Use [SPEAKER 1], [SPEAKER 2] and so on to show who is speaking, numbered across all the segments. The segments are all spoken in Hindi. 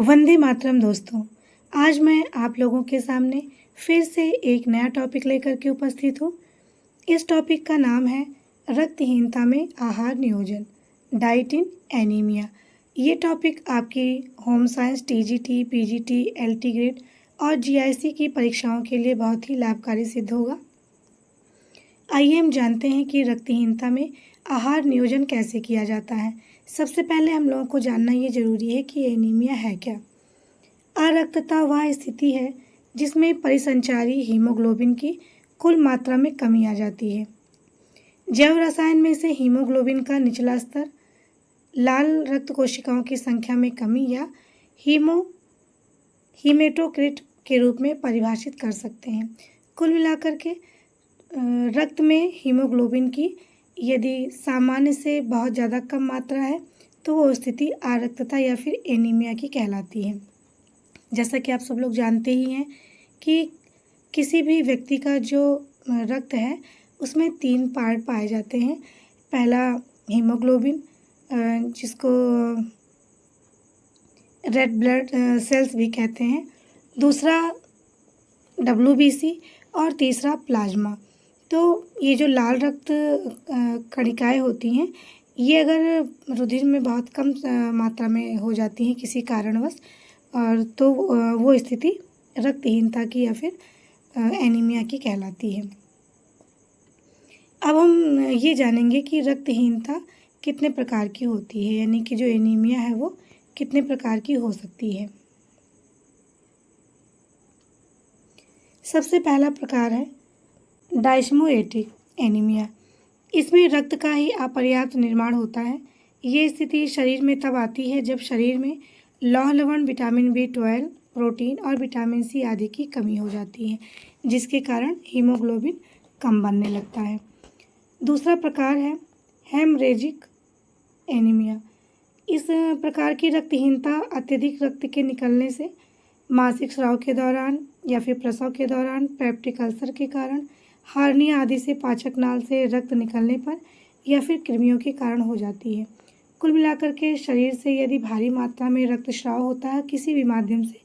[SPEAKER 1] वंदे मातरम दोस्तों। आज मैं आप लोगों के सामने फिर से एक नया टॉपिक लेकर के उपस्थित हूँ। इस टॉपिक का नाम है रक्तहीनता में आहार नियोजन, डाइट इन एनीमिया। ये टॉपिक आपकी home science TGT, PGT, LT grade और जीआईसी की परीक्षाओं के लिए बहुत ही लाभकारी सिद्ध होगा। आइए हम जानते हैं कि रक्तहीनता में आहार नियोजन कैसे किया जाता है। सबसे पहले हम लोगों को जानना ये जरूरी है कि एनीमिया है क्या। अरक्तता वह स्थिति है जिसमें परिसंचारी हीमोग्लोबिन की कुल मात्रा में कमी आ जाती है। जैव रसायन में से हीमोग्लोबिन का निचला स्तर लाल रक्त कोशिकाओं की संख्या में कमी या हीमेटोक्रिट के रूप में परिभाषित कर सकते हैं। कुल मिलाकर के रक्त में हीमोग्लोबिन की यदि सामान्य से बहुत ज़्यादा कम मात्रा है तो वो स्थिति आरक्तता या फिर एनीमिया की कहलाती है। जैसा कि आप सब लोग जानते ही हैं कि किसी भी व्यक्ति का जो रक्त है उसमें 3 पार्ट पाए जाते हैं। पहला हीमोग्लोबिन जिसको रेड ब्लड सेल्स भी कहते हैं, दूसरा WBC और तीसरा प्लाज्मा। तो ये जो लाल रक्त कणिकाएँ होती हैं ये अगर रुधिर में बहुत कम मात्रा में हो जाती हैं किसी कारणवश और तो वो स्थिति रक्तहीनता की या फिर एनीमिया की कहलाती है। अब हम ये जानेंगे कि रक्तहीनता कितने प्रकार की होती है, यानी कि जो एनीमिया है वो कितने प्रकार की हो सकती है। सबसे पहला प्रकार है डायस्मोएटिक एनीमिया। इसमें रक्त का ही अपर्याप्त निर्माण होता है। ये स्थिति शरीर में तब आती है जब शरीर में लौह लवण, विटामिन B12, प्रोटीन और विटामिन C आदि की कमी हो जाती है, जिसके कारण हीमोग्लोबिन कम बनने लगता है। दूसरा प्रकार है हेमरेजिक एनीमिया। इस प्रकार की रक्तहीनता अत्यधिक रक्त के निकलने से, मासिक स्राव के दौरान या फिर प्रसव के दौरान, पेप्टिक अल्सर के कारण, हार्निया आदि से पाचक नाल से रक्त निकलने पर या फिर कृमियों के कारण हो जाती है। कुल मिलाकर के शरीर से यदि भारी मात्रा में रक्तस्राव होता है किसी भी माध्यम से,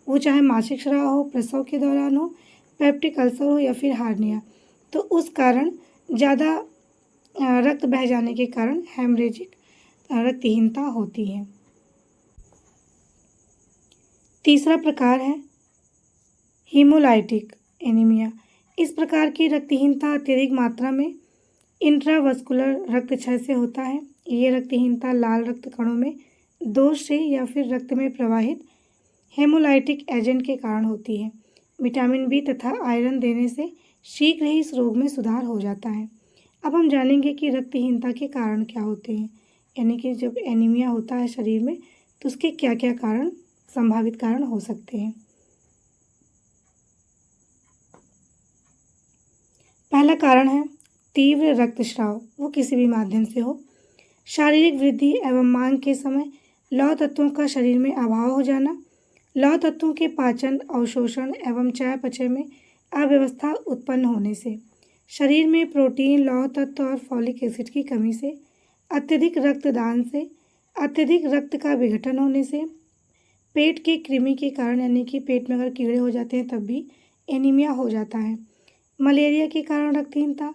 [SPEAKER 1] वो चाहे मासिक स्राव हो, प्रसव के दौरान हो, पेप्टिक अल्सर हो या फिर हार्निया, तो उस कारण ज़्यादा रक्त बह जाने के कारण हेमरेजिक रक्तहीनता होती है। तीसरा प्रकार है हीमोलाइटिक एनीमिया। इस प्रकार की रक्तहीनता अत्यधिक मात्रा में इंट्रावस्कुलर रक्तक्षय से होता है। ये रक्तहीनता लाल रक्त कणों में दोष से या फिर रक्त में प्रवाहित हेमोलाइटिक एजेंट के कारण होती है। विटामिन B तथा आयरन देने से शीघ्र ही इस रोग में सुधार हो जाता है। अब हम जानेंगे कि रक्तहीनता के कारण क्या होते हैं, यानी कि जब एनीमिया होता है शरीर में तो उसके क्या क्या कारण, संभावित कारण हो सकते हैं। पहला कारण है तीव्र रक्तस्राव, वो किसी भी माध्यम से हो। शारीरिक वृद्धि एवं मांग के समय लौह तत्वों का शरीर में अभाव हो जाना, लौह तत्वों के पाचन, अवशोषण एवं चयापचय में अव्यवस्था उत्पन्न होने से, शरीर में प्रोटीन, लौह तत्व और फॉलिक एसिड की कमी से, अत्यधिक रक्तदान से, अत्यधिक रक्त का विघटन होने से, पेट के कृमि के कारण, यानी कि पेट में अगर कीड़े हो जाते हैं तब भी एनीमिया हो जाता है, मलेरिया के कारण रक्तहीनता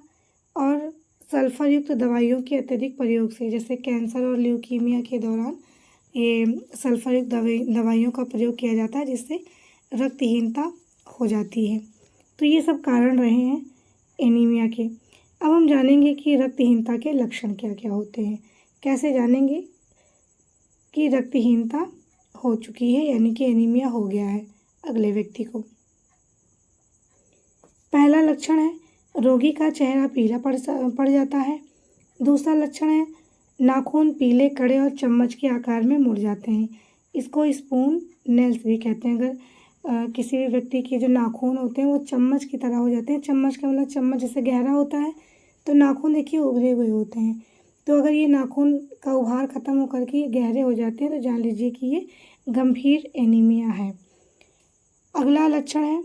[SPEAKER 1] और सल्फर युक्त दवाइयों के अत्यधिक प्रयोग से, जैसे कैंसर और ल्यूकीमिया के दौरान ये सल्फर युक्त दवाइयों का प्रयोग किया जाता है जिससे रक्तहीनता हो जाती है। तो ये सब कारण रहे हैं एनीमिया के। अब हम जानेंगे कि रक्तहीनता के लक्षण क्या क्या होते हैं। कैसे जानेंगे कि रक्तहीनता हो चुकी है, यानी कि एनीमिया हो गया है अगले व्यक्ति को। पहला लक्षण है रोगी का चेहरा पीला पड़ जाता है। दूसरा लक्षण है नाखून पीले, कड़े और चम्मच के आकार में मुड़ जाते हैं। इसको स्पून नेल्स भी कहते हैं। अगर किसी भी व्यक्ति के जो नाखून होते हैं वो चम्मच की तरह हो जाते हैं। चम्मच का मतलब चम्मच जैसे गहरा होता है तो नाखून देखिए उभरे हुए होते हैं। तो अगर ये नाखून का उभार खत्म होकर के गहरे हो जाते हैं तो जान लीजिए कि ये गंभीर एनीमिया है। अगला लक्षण है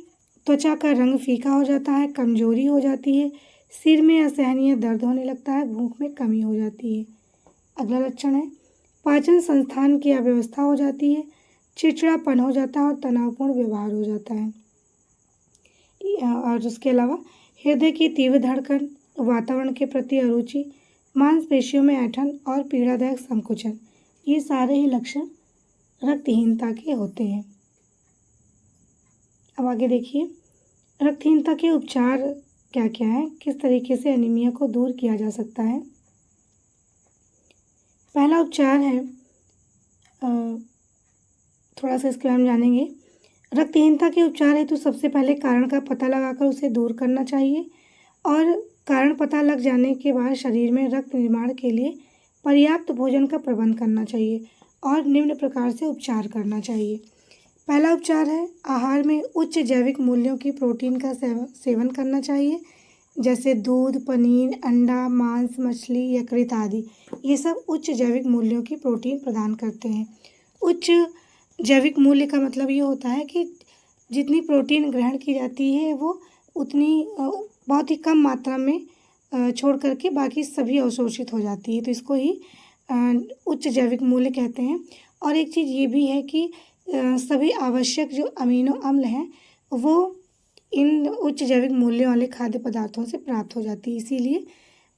[SPEAKER 1] त्वचा का रंग फीका हो जाता है, कमजोरी हो जाती है, सिर में असहनीय दर्द होने लगता है, भूख में कमी हो जाती है। अगला लक्षण है पाचन संस्थान की अव्यवस्था हो जाती है, चिड़चिड़ापन हो जाता है और तनावपूर्ण व्यवहार हो जाता है। और उसके अलावा हृदय की तीव्र धड़कन, वातावरण के प्रति अरुचि, मांसपेशियों में ऐंठन और पीड़ादायक संकुचन, ये सारे ही लक्षण रक्तहीनता के होते हैं। अब आगे देखिए, रक्तहीनता के उपचार क्या क्या हैं, किस तरीके से एनीमिया को दूर किया जा सकता है। पहला उपचार है, थोड़ा सा इसके बारे में जानेंगे। रक्तहीनता के उपचार हेतु सबसे पहले कारण का पता लगाकर उसे दूर करना चाहिए और कारण पता लग जाने के बाद शरीर में रक्त निर्माण के लिए पर्याप्त भोजन का प्रबंध करना चाहिए और निम्न प्रकार से उपचार करना चाहिए। पहला उपचार है, आहार में उच्च जैविक मूल्यों की प्रोटीन का सेवन करना चाहिए, जैसे दूध, पनीर, अंडा, मांस, मछली, यकृत आदि। ये सब उच्च जैविक मूल्यों की प्रोटीन प्रदान करते हैं। उच्च जैविक मूल्य का मतलब ये होता है कि जितनी प्रोटीन ग्रहण की जाती है वो उतनी बहुत ही कम मात्रा में छोड़ करके बाकी सभी अवशोषित हो जाती है, तो इसको ही उच्च जैविक मूल्य कहते हैं। और एक चीज़ ये भी है कि सभी आवश्यक जो अमीनो अम्ल हैं वो इन उच्च जैविक मूल्य वाले खाद्य पदार्थों से प्राप्त हो जाती है, इसीलिए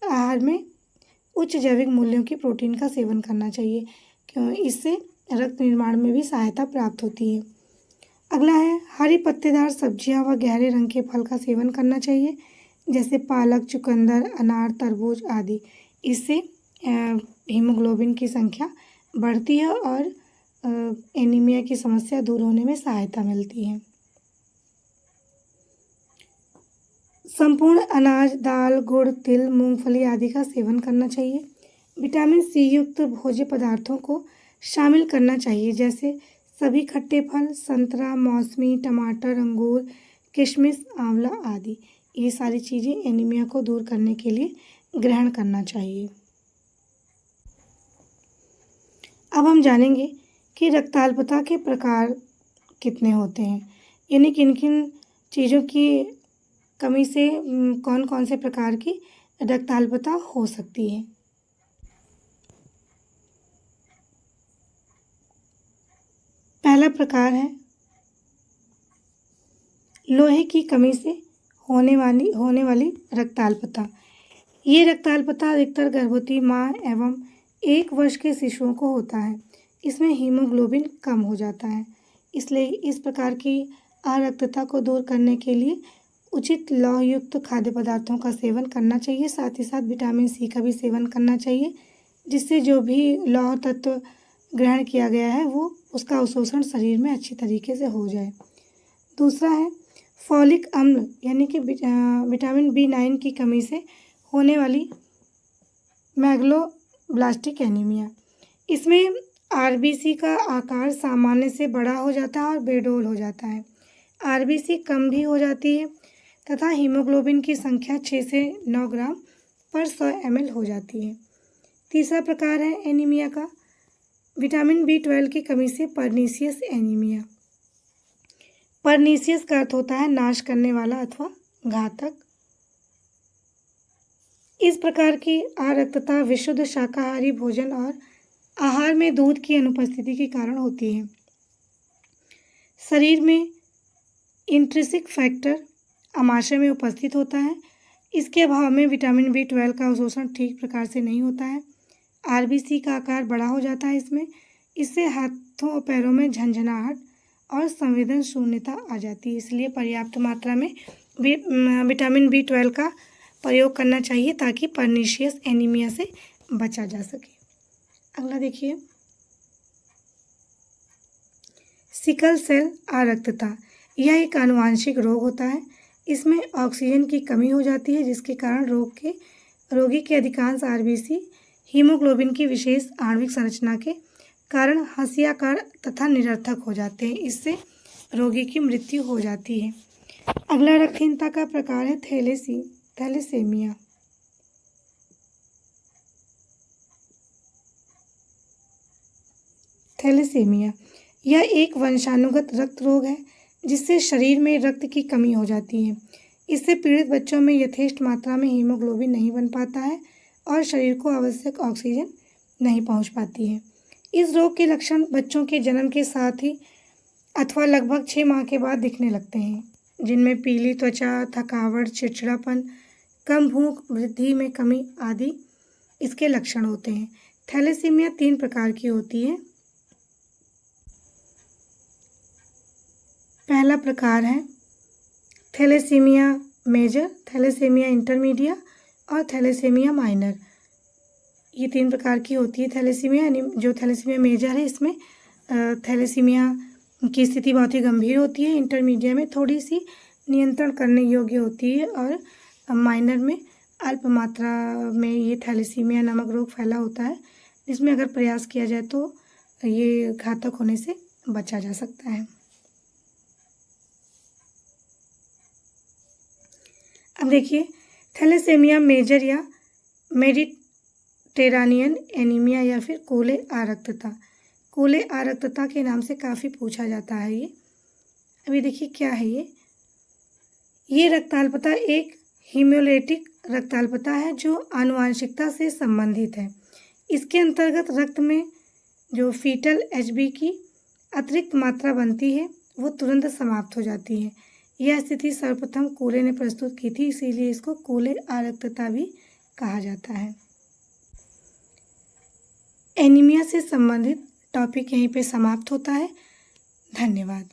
[SPEAKER 1] आहार में उच्च जैविक मूल्यों की प्रोटीन का सेवन करना चाहिए, क्यों इससे रक्त निर्माण में भी सहायता प्राप्त होती है। अगला है, हरी पत्तेदार सब्जियां व गहरे रंग के फल का सेवन करना चाहिए, जैसे पालक, चुकंदर, अनार, तरबूज आदि। इससे हीमोग्लोबिन की संख्या बढ़ती है और एनीमिया की समस्या दूर होने में सहायता मिलती है। संपूर्ण अनाज, दाल, गुड़, तिल, मूंगफली आदि का सेवन करना चाहिए। विटामिन सी युक्त भोज्य पदार्थों को शामिल करना चाहिए, जैसे सभी खट्टे फल, संतरा, मौसमी, टमाटर, अंगूर, किशमिश, आंवला आदि। ये सारी चीज़ें एनीमिया को दूर करने के लिए ग्रहण करना चाहिए। अब हम जानेंगे कि रक्ताल्पता के प्रकार कितने होते हैं, यानी किन किन चीज़ों की कमी से कौन कौन से प्रकार की रक्ताल्पता हो सकती है। पहला प्रकार है लोहे की कमी से होने वाली रक्ताल्पता। ये रक्ताल्पता अधिकतर गर्भवती माँ एवं 1 वर्ष के शिशुओं को होता है। इसमें हीमोग्लोबिन कम हो जाता है, इसलिए इस प्रकार की अरक्तता को दूर करने के लिए उचित लौह युक्त खाद्य पदार्थों का सेवन करना चाहिए। साथ ही साथ विटामिन सी का भी सेवन करना चाहिए, जिससे जो भी लौह तत्व ग्रहण किया गया है वो उसका अवशोषण शरीर में अच्छी तरीके से हो जाए। दूसरा है फॉलिक अम्ल, यानी कि विटामिन B9 की कमी से होने वाली मैग्लोब्लास्टिक एनीमिया। इसमें आरबीसी का आकार सामान्य से बड़ा हो जाता है और बेडौल हो जाता है। आरबीसी कम भी हो जाती है तथा हीमोग्लोबिन की संख्या 6 से 9 ग्राम पर 100 ml हो जाती है। तीसरा प्रकार है एनीमिया का विटामिन B12 की कमी से परनीसियस एनीमिया। परनीसियस का अर्थ होता है नाश करने वाला अथवा घातक। इस प्रकार की अरक्तता विशुद्ध शाकाहारी भोजन और आहार में दूध की अनुपस्थिति के कारण होती है। शरीर में इंट्रिंसिक फैक्टर आमाशय में उपस्थित होता है, इसके अभाव में विटामिन B12 का अवशोषण ठीक प्रकार से नहीं होता है। आरबीसी का आकार बड़ा हो जाता है इससे हाथों और पैरों में झंझनाहट और संवेदन शून्यता आ जाती है। इसलिए पर्याप्त मात्रा में विटामिन B12 का प्रयोग करना चाहिए ताकि परनीशियस एनीमिया से बचा जा सके। अगला देखिए, सिकल सेल अरक्तता। यह एक आनुवांशिक रोग होता है। इसमें ऑक्सीजन की कमी हो जाती है, जिसके कारण रोगी के अधिकांश आरबीसी हीमोग्लोबिन की विशेष आणविक संरचना के कारण हंसियाकार तथा निरर्थक हो जाते हैं। इससे रोगी की मृत्यु हो जाती है। अगला रक्तहीनता का प्रकार है थैलेसेमिया। थैलेसेमिया यह एक वंशानुगत रक्त रोग है जिससे शरीर में रक्त की कमी हो जाती है। इससे पीड़ित बच्चों में यथेष्ट मात्रा में हीमोग्लोबिन नहीं बन पाता है और शरीर को आवश्यक ऑक्सीजन नहीं पहुंच पाती है। इस रोग के लक्षण बच्चों के जन्म के साथ ही अथवा लगभग 6 माह के बाद दिखने लगते हैं, जिनमें पीली त्वचा, थकावट, चिड़चिड़ापन, कम भूख, वृद्धि में कमी आदि इसके लक्षण होते हैं। थैलेसीमिया 3 प्रकार की होती है। पहला प्रकार है थैलेसीमिया मेजर, थैलेसीमिया इंटरमीडिया और थैलेसीमिया माइनर। ये 3 प्रकार की होती है थैलेसीमिया। यानी जो थैलेसीमिया मेजर है इसमें थैलेसीमिया की स्थिति बहुत ही गंभीर होती है, इंटरमीडिया में थोड़ी सी नियंत्रण करने योग्य होती है और माइनर में अल्प मात्रा में ये थैलेसीमिया नामक रोग फैला होता है, जिसमें अगर प्रयास किया जाए तो ये घातक होने से बचा जा सकता है। अब देखिए थैलेसीमिया मेजर या मेडिटेरानियन एनीमिया या फिर कोले आरक्तता। कोले आरक्तता के नाम से काफ़ी पूछा जाता है ये। अभी देखिए क्या है ये रक्ताल्पता एक हीमोलाइटिक रक्ताल्पता है जो आनुवांशिकता से संबंधित है। इसके अंतर्गत रक्त में जो फीटल एचबी की अतिरिक्त मात्रा बनती है वो तुरंत समाप्त हो जाती है। यह स्थिति सर्वप्रथम कोले ने प्रस्तुत की थी, इसीलिए इसको कोले आरक्तता भी कहा जाता है। एनीमिया से संबंधित टॉपिक यहीं पे समाप्त होता है। धन्यवाद।